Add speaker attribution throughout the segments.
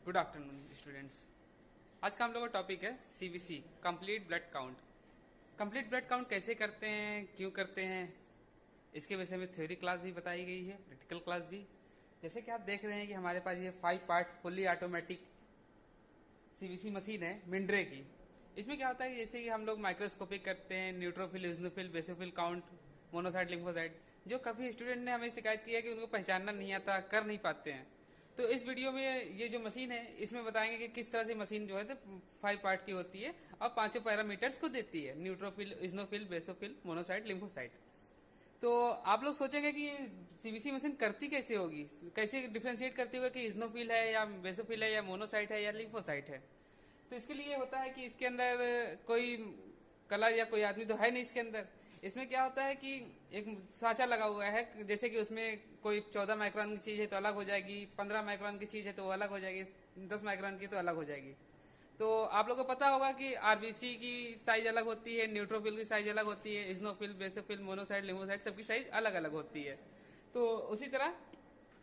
Speaker 1: Good afternoon students. आज का हम लोग का टॉपिक है CBC complete blood count. Complete blood count कैसे करते हैं, क्यों करते हैं, इसके विषय में थ्योरी क्लास भी बताई गई है, प्रैक्टिकल क्लास भी। जैसे कि आप देख रहे हैं कि हमारे पास ये 5 part fully automatic CBC machine है मिंड्रे की। इसमें क्या होता है कि जैसे कि हम लोग माइक्रोस्कोपिक करते हैं, neutrophil, eosinophil, basophil count, monocyte, lymphocyte. जो काफ़ी स्टूडेंट ने हमें शिकायत की है कि उनको पहचानना नहीं आता, कर नहीं पाते हैं। तो इस वीडियो में ये जो मशीन है इसमें बताएंगे कि किस तरह से मशीन जो है तो 5 पार्ट की होती है और 5 पैरामीटर्स को देती है, neutrophil, eosinophil, basophil, monocyte, lymphocyte. तो आप लोग सोचेंगे कि सीबीसी मशीन करती कैसे होगी, कैसे डिफ्रेंशिएट करती होगी कि इजनोफिल है या बेसोफिल है या मोनोसाइट है या लिम्फोसाइट है। तो इसके लिए होता है कि इसके अंदर कोई कलर या कोई आदमी तो है नहीं इसके अंदर। इसमें क्या होता है कि एक साँचा लगा हुआ है, जैसे कि उसमें कोई 14 माइक्रोन की चीज़ है तो अलग हो जाएगी, 15 माइक्रोन की चीज़ है तो वो अलग हो जाएगी, 10 माइक्रोन की तो अलग हो जाएगी। तो आप लोगों को पता होगा कि आरबीसी की साइज अलग होती है, न्यूट्रोफिल की साइज अलग होती है, इजनोफिल, बेसोफिल, मोनोसाइट, लिम्फोसाइट सबकी साइज अलग अलग होती है। तो उसी तरह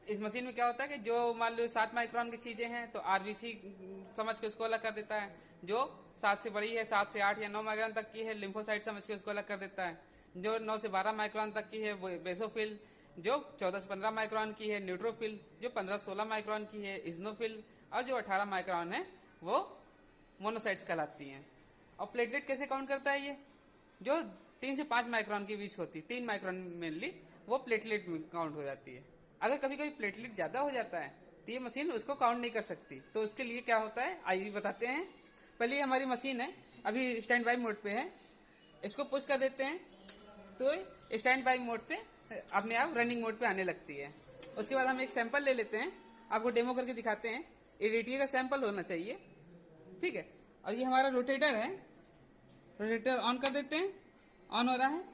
Speaker 1: इस मशीन में क्या होता है कि जो मान लो 7 माइक्रोन की चीज़ें हैं तो आरबीसी समझ के उसको अलग कर देता है। जो 7 से बड़ी है, 7 से 8 या 9 माइक्रोन तक की है, लिम्फोसाइट समझ के उसको अलग कर देता है। जो 9 से 12 माइक्रोन तक की है वो बेसोफिल, जो 14 से 15 माइक्रोन की है न्यूट्रोफिल, जो 15 से 16 माइक्रोन की है इजनोफिल, और जो 18 माइक्रोन है वो मोनोसाइट्स कहलाती हैं। और प्लेटलेट कैसे काउंट करता है ये, जो 3 से 5 माइक्रोन की बीच होती है, 3 माइक्रोन मेनली, वो प्लेटलेट में काउंट हो जाती है। अगर कभी कभी प्लेटलेट ज़्यादा हो जाता है तो ये मशीन उसको काउंट नहीं कर सकती। तो उसके लिए क्या होता है आइए बताते हैं। पहले हमारी मशीन है अभी स्टैंड बाई मोड पे है, इसको पुश कर देते हैं तो स्टैंड बाई मोड से अपने आप रनिंग मोड पे आने लगती है। उसके बाद हम एक सैंपल ले लेते हैं, आपको डेमो करके दिखाते हैं। एडीटी का सैंपल होना चाहिए, ठीक है। और ये हमारा रोटेटर है, रोटेटर ऑन कर देते हैं, ऑन हो रहा है।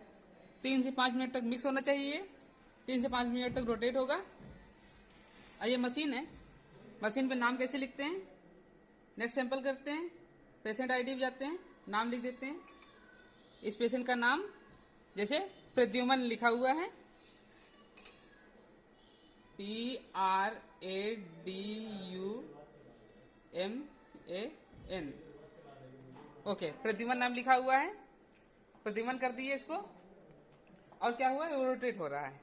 Speaker 1: 3 से 5 मिनट तक मिक्स होना चाहिए, 3 से 5 मिनट तक रोटेट होगा। और ये मशीन है, मशीन पे नाम कैसे लिखते हैं, नेक्स्ट सैंपल करते हैं, पेशेंट आईडी पे जाते हैं, नाम लिख देते हैं। इस पेशेंट का नाम जैसे प्रद्युमन लिखा हुआ है, PRADUMAN, ओके, प्रद्युमन नाम लिखा हुआ है, प्रद्युमन कर दिए इसको। और क्या हुआ है, वो रोटेट हो रहा है।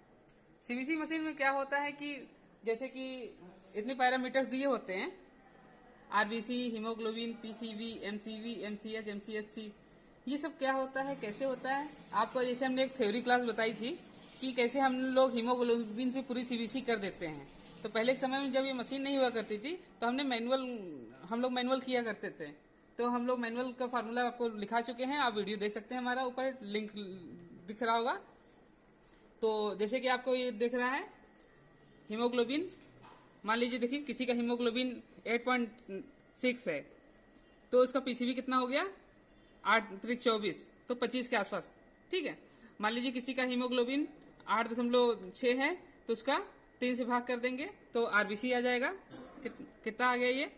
Speaker 1: सीबीसी मशीन में क्या होता है कि जैसे कि इतने पैरामीटर्स दिए होते हैं, RBC, haemoglobin, PCV, MCV, MCH, MCHC, ये सब क्या होता है, कैसे होता है। आपको जैसे हमने एक थ्योरी क्लास बताई थी कि कैसे हम लोग हीमोग्लोबिन से पूरी सीबीसी कर देते हैं। तो पहले के समय में जब ये मशीन नहीं हुआ करती थी तो हम लोग मैनुअल किया करते थे। तो हम लोग मैनुअल का फार्मूला आपको लिखा चुके हैं, आप वीडियो देख सकते हैं, हमारा ऊपर लिंक दिख रहा होगा। तो जैसे कि आपको ये दिख रहा है हीमोग्लोबिन, मान लीजिए देखिए किसी का हीमोग्लोबिन 8.6 है तो उसका पीसीवी कितना हो गया, 8 त्रिक 24, तो 25 के आसपास, ठीक है। मान लीजिए किसी का हीमोग्लोबिन 8.6 है तो उसका 3 से भाग कर देंगे तो आरबीसी आ जाएगा। कितना आ गया ये,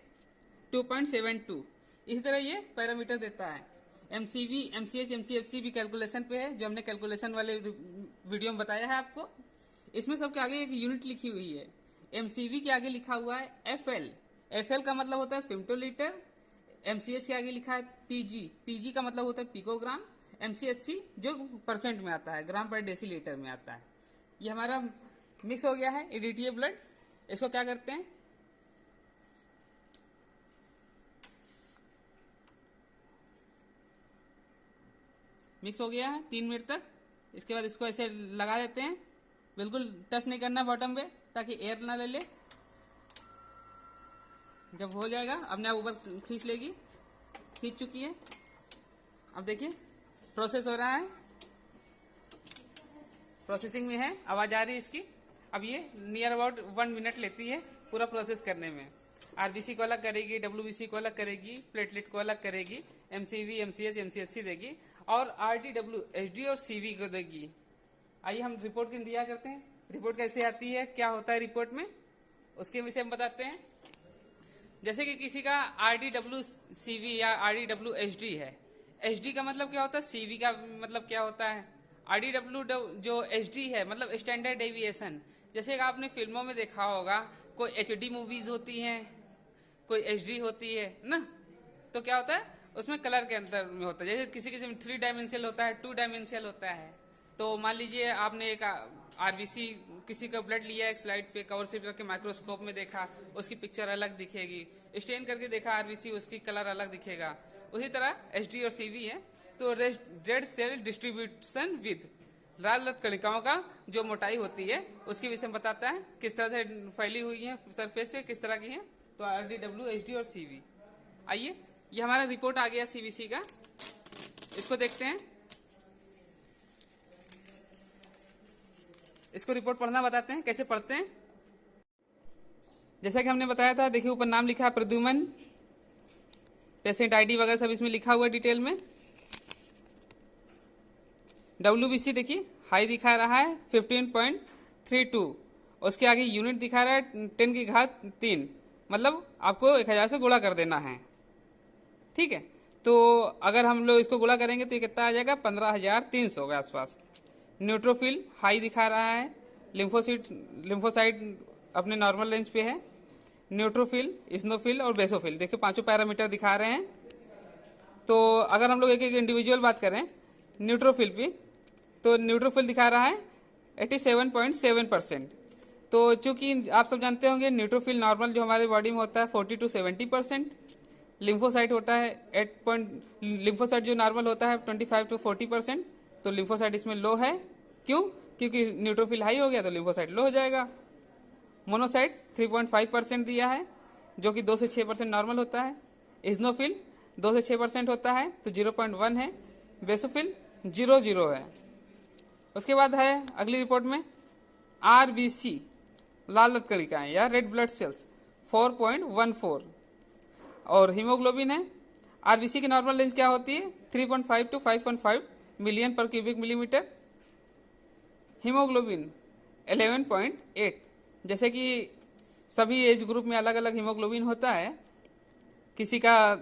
Speaker 1: 2.72। इसी तरह ये पैरामीटर देता है। एमसीवी, एमसीएच, एमसीएफसी भी कैलकुलेशन पे है, जो हमने कैलकुलेशन वाले वीडियो में बताया है आपको। इसमें सबके आगे एक यूनिट लिखी हुई है। एमसीवी के आगे लिखा हुआ है एफएल, एफएल का मतलब होता है फेम्टोलीटर। एमसीएच के आगे लिखा है पीजी, पीजी का मतलब होता है पिकोग्राम। एमसीएचसी जो परसेंट में आता है, ग्राम पर डेसीलीटर में आता है। ये हमारा मिक्स हो गया है एडीटीए ब्लड। इसको क्या करते हैं, मिक्स हो गया है 3 मिनट तक। इसके बाद इसको ऐसे लगा देते हैं, बिल्कुल टच नहीं करना बॉटम पे ताकि एयर ना ले ले। जब हो जाएगा अपने आप ऊपर खींच लेगी, खींच चुकी है। अब देखिए प्रोसेस हो रहा है, प्रोसेसिंग में है, आवाज आ रही है इसकी। अब ये नियर अबाउट 1 मिनट लेती है पूरा प्रोसेस करने में। आरबीसी को अलग करेगी, डब्ल्यूबीसी को अलग करेगी, प्लेटलेट को अलग करेगी, एमसीवी, एमसीएच, एमसीएचसी देगी, और आरटीडब्ल्यू, एचडी और सीवी को देगी। आइए हम रिपोर्ट की इंतजार करते हैं, रिपोर्ट कैसे आती है, क्या होता है रिपोर्ट में, उसके विषय में बताते हैं। जैसे कि किसी का आरडीडब्ल्यू सीवी या आरडीडब्ल्यू एचडी है। एचडी का मतलब क्या होता है, सीवी का मतलब क्या होता है। आरडीडब्ल्यू जो एचडी है मतलब स्टैंडर्ड डेविएशन। जैसे कि आपने फिल्मों में देखा होगा, कोई एचडी मूवीज होती हैं, कोई HD होती है ना, तो क्या होता है उसमें कलर के अंतर में होता है। जैसे किसी किसी में 3 डायमेंशनल होता है, 2 डायमेंशनल होता है। तो मान लीजिए आपने एक RBC किसी का ब्लड लिया एक स्लाइड पे, कवर स्लिप रख के माइक्रोस्कोप में देखा, उसकी पिक्चर अलग दिखेगी। स्टेन करके देखा RBC, उसकी कलर अलग दिखेगा। उसी तरह HD और CV है। तो रेड सेल डिस्ट्रीब्यूशन विद, लाल रक्त कणिकाओं का जो मोटाई होती है उसके विषय में बताता है, किस तरह से फैली हुई है सरफेस पे, किस तरह की है। तो RDW, HD और CV। आइए, ये हमारा रिपोर्ट आ गया CBC का, इसको देखते हैं। इसको रिपोर्ट पढ़ना बताते हैं, कैसे पढ़ते हैं। जैसा कि हमने बताया था, देखिए ऊपर नाम लिखा है प्रद्युमन, पेशेंट ID वगैरह सब इसमें लिखा हुआ है डिटेल में। WBC देखिए हाई दिखा रहा है 15.32, उसके आगे यूनिट दिखा रहा है 10 की घात 3, मतलब आपको 1000 से गुणा कर देना है। ठीक है, तो अगर हम लोग इसको गुणा करेंगे तो ये कितना आ जाएगा, 15,300 के आसपास। न्यूट्रोफिल हाई दिखा रहा है, लिम्फोसाइट अपने नॉर्मल रेंज पे है। न्यूट्रोफिल, इस्नोफिल और बेसोफिल, देखिए पांचों पैरामीटर दिखा रहे हैं। तो अगर हम लोग एक एक इंडिविजुअल बात करें न्यूट्रोफिल पे, तो न्यूट्रोफिल दिखा रहा है 87.7%। तो चूंकि आप सब जानते होंगे न्यूट्रोफिल नॉर्मल जो हमारे बॉडी में होता है 40 to 70%। लिम्फोसाइट होता है लिम्फोसाइट जो नॉर्मल होता है 25 to 40%। तो लिम्फोसाइट इसमें लो है, क्यों? क्योंकि न्यूट्रोफिल हाई हो गया तो लिम्फोसाइट लो हो जाएगा। मोनोसाइट 3.5% दिया है, जो कि 2 से 6% नॉर्मल होता है। इस्नोफिल 2 से 6% होता है, तो 0.1 है। बेसोफिल 0 है। उसके बाद है अगली रिपोर्ट में RBC, लाल रक्त कणिकाएं या रेड ब्लड सेल्स 4.14, और हीमोग्लोबिन है। RBC की नॉर्मल रेंज क्या होती है, 3.5 to 5.5 मिलियन पर क्यूबिक मिलीमीटर। हीमोग्लोबिन 11.8, जैसे कि सभी एज ग्रुप में अलग अलग हीमोग्लोबिन होता है, किसी का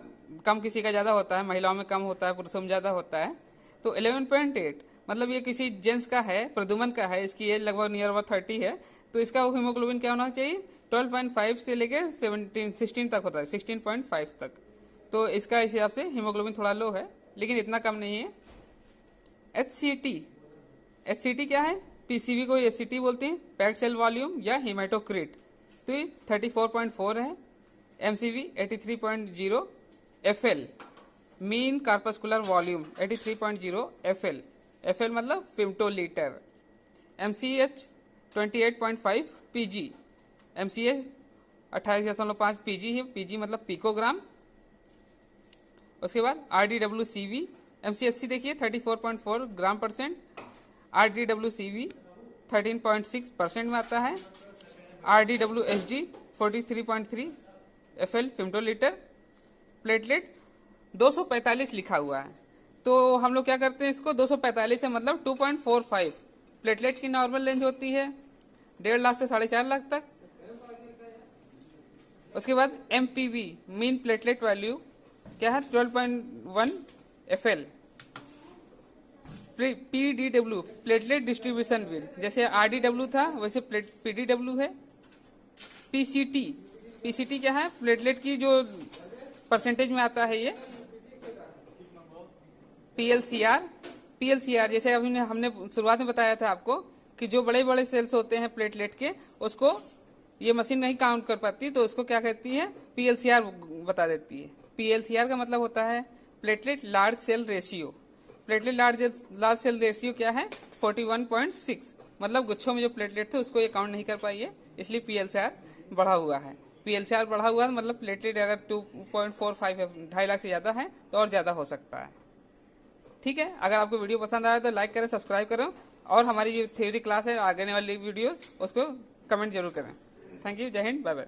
Speaker 1: कम किसी का ज़्यादा होता है, महिलाओं में कम होता है, पुरुषों में ज़्यादा होता है। तो 11.8 मतलब ये किसी जेंट्स का है, प्रद्युमन का है, इसकी एज लगभग नियर अबाउट 30 है, तो इसका हीमोग्लोबिन क्या होना चाहिए, 12.5 से लेकर 16 तक होता है, 16.5 तक। तो इसका इस हिसाब से हीमोग्लोबिन थोड़ा लो है, लेकिन इतना कम नहीं है। HCT क्या है, PCV को HCT बोलते हैं, पैक्ड सेल वॉल्यूम या हीमेटोक्रिट, तो ये 34.4 है। MCV 83.0 FL, mean corpuscular volume 83.0 FL मतलब फेम्टोलीटर। MCH 28.5 PG, MCH 28.5 PG है, PG मतलब पिकोग्राम। उसके बाद RDWCV, MCHC देखिए 34.4 ग्राम परसेंट, RDWCV 13.6% में आता है। RDWHD 43.3 FL फेम्टोलीटर। प्लेटलेट 245 लिखा हुआ है, तो हम लोग क्या करते हैं, इसको 245 है मतलब 2.45 प्लेटलेट की नॉर्मल रेंज होती है, 1.5 लाख से 4.5 लाख तक। उसके बाद MPV, मीन प्लेटलेट वैल्यू क्या है, 12.1 FL। PDW, platelet distribution with, जैसे RDW था वैसे PDW है। PCT क्या है, प्लेटलेट की जो परसेंटेज में आता है ये। PLCR जैसे अभी हमने शुरुआत में बताया था आपको कि जो बड़े बड़े सेल्स होते हैं प्लेटलेट के, उसको ये मशीन नहीं काउंट कर पाती, तो उसको क्या कहती है, PLCR बता देती है। PLCR का मतलब होता है platelet large cell ratio. Platelet large cell ratio क्या है, 41.6, मतलब गुच्छों में जो प्लेटलेट थे उसको ये काउंट नहीं कर पाई है, इसलिए PLCR बढ़ा हुआ है। PLCR बढ़ा हुआ है मतलब प्लेटलेट अगर 2.45 है, 2.5 लाख से ज़्यादा है, तो और ज़्यादा हो सकता है। ठीक है, अगर आपको वीडियो पसंद आया तो लाइक करें, सब्सक्राइब करें, और हमारी जो थ्योरी क्लास है आगे वाली वीडियोस उसको कमेंट जरूर करें। थैंक यू, जय हिंद, बाय बाय।